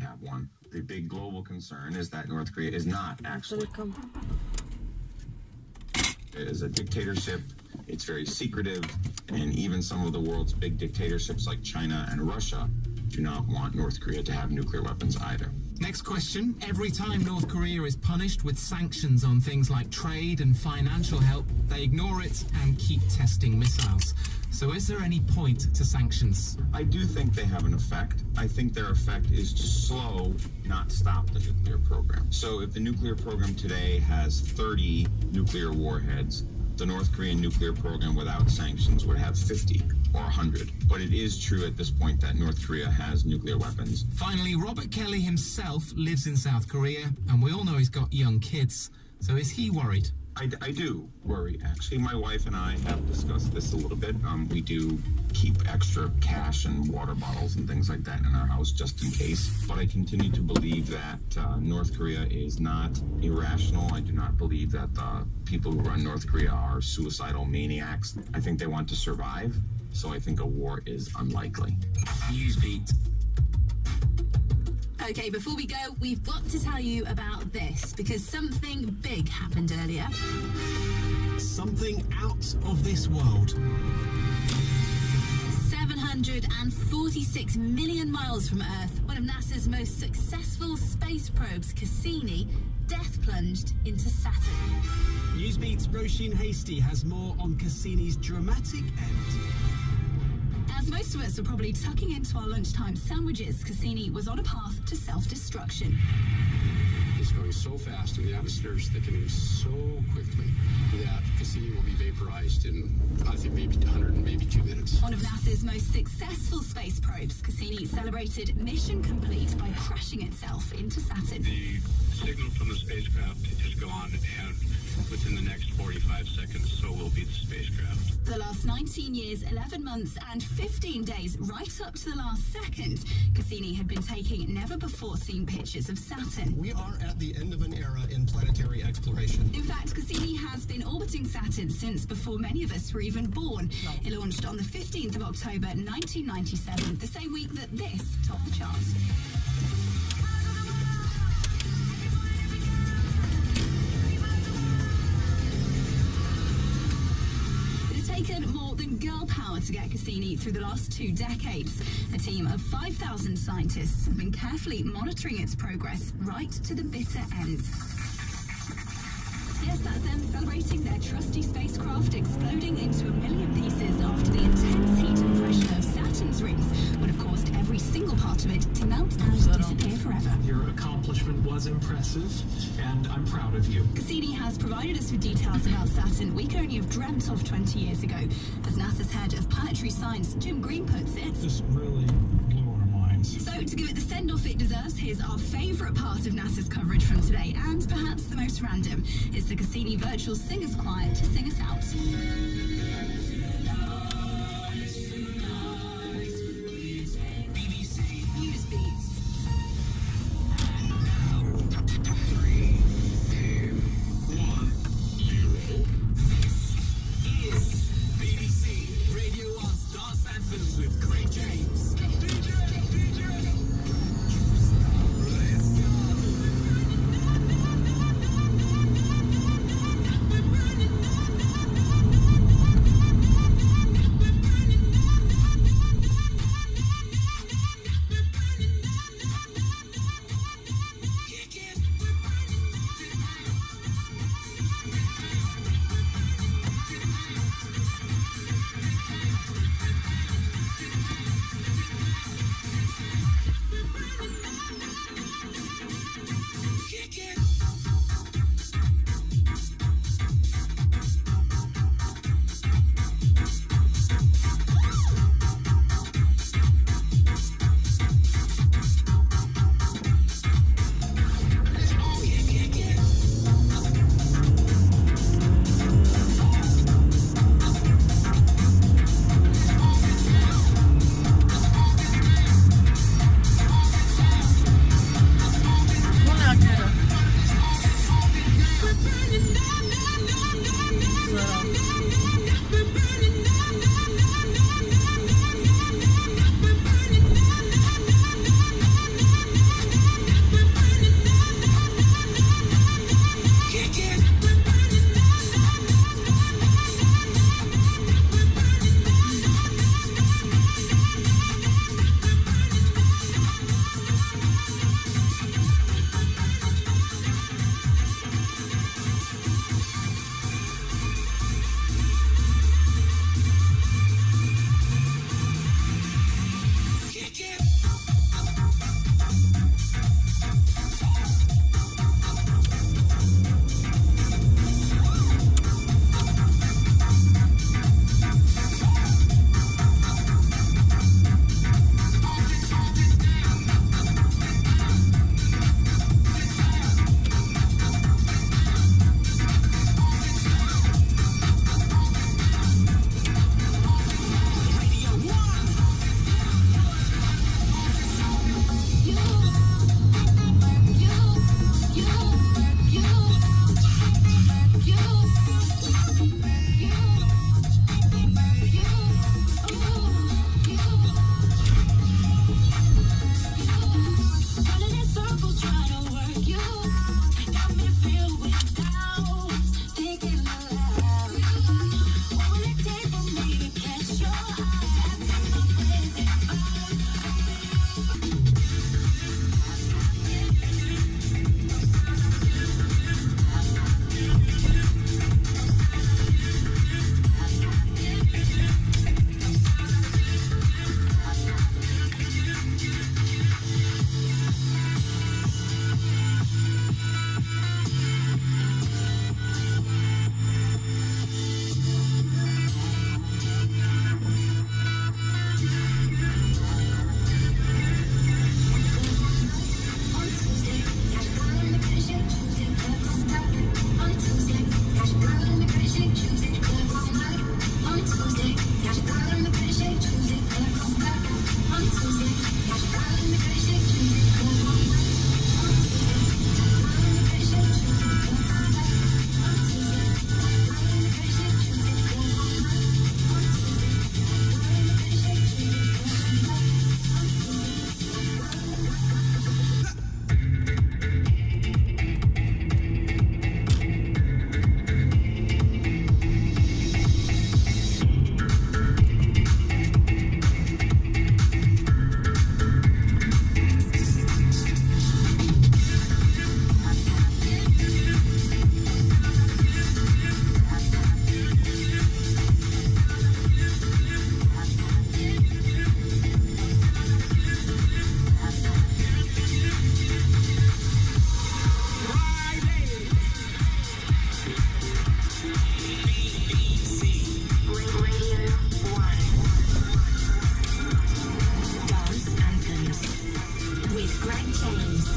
have one. The big global concern is that North Korea is not actually. It is a dictatorship. It's very secretive, and even some of the world's big dictatorships like China and Russia do not want North Korea to have nuclear weapons either. Next question. Every time North Korea is punished with sanctions on things like trade and financial help, they ignore it and keep testing missiles. So is there any point to sanctions? I do think they have an effect. I think their effect is to slow, not stop the nuclear program. So if the nuclear program today has 30 nuclear warheads, the North Korean nuclear program without sanctions would have 50 or 100. But it is true at this point that North Korea has nuclear weapons. Finally, Robert Kelly himself lives in South Korea, and we all know he's got young kids. So is he worried? I do worry, actually. My wife and I have discussed this a little bit. We do keep extra cash and water bottles and things like that in our house just in case. But I continue to believe that North Korea is not irrational. I do not believe that the people who run North Korea are suicidal maniacs. I think they want to survive, so I think a war is unlikely. Newsbeat. Okay, before we go, we've got to tell you about this, because something big happened earlier. Something out of this world. 746 million miles from Earth, one of NASA's most successful space probes, Cassini, death plunged into Saturn. Newsbeat's Roisin Hasty has more on Cassini's dramatic end. As most of us are probably tucking into our lunchtime sandwiches, Cassini was on a path to self-destruction. It's going so fast and the atmosphere is thickening so quickly that Cassini will be vaporized in, I think, maybe 100 and maybe 2 minutes. One of NASA's most successful space probes, Cassini celebrated mission complete by crashing itself into Saturn. The signal from the spacecraft is gone, and within the next 45 seconds, so will be the spacecraft. For the last 19 years, 11 months and 15 days, right up to the last second, Cassini had been taking never-before-seen pictures of Saturn. We are at the end of an era in planetary exploration. In fact, Cassini has been orbiting Saturn since before many of us were even born. It launched on the 15th of October 1997, the same week that this topped the charts. Taken more than girl power to get Cassini through the last 2 decades. A team of 5,000 scientists have been carefully monitoring its progress right to the bitter end. Yes, that's them celebrating their trusty spacecraft exploding into a million pieces after the intense heat and pressure of Saturn's rings would have caused every single part of it to melt and disappear forever. Your accomplishment was impressive, and I'm proud of you. Cassini has provided us with details about Saturn we could only have dreamt of 20 years ago. As NASA's head of planetary science, Jim Green, puts it, This really blew our minds. so to give it the send-off it deserves, here's our favourite part of NASA's coverage from today, and perhaps the most random. It's the Cassini Virtual Singers Choir to sing us out. BBC Newsbeats. And now, 3, 2, 1, 0. This is BBC Radio 1's Dance Anthems with Craig James. Greg James.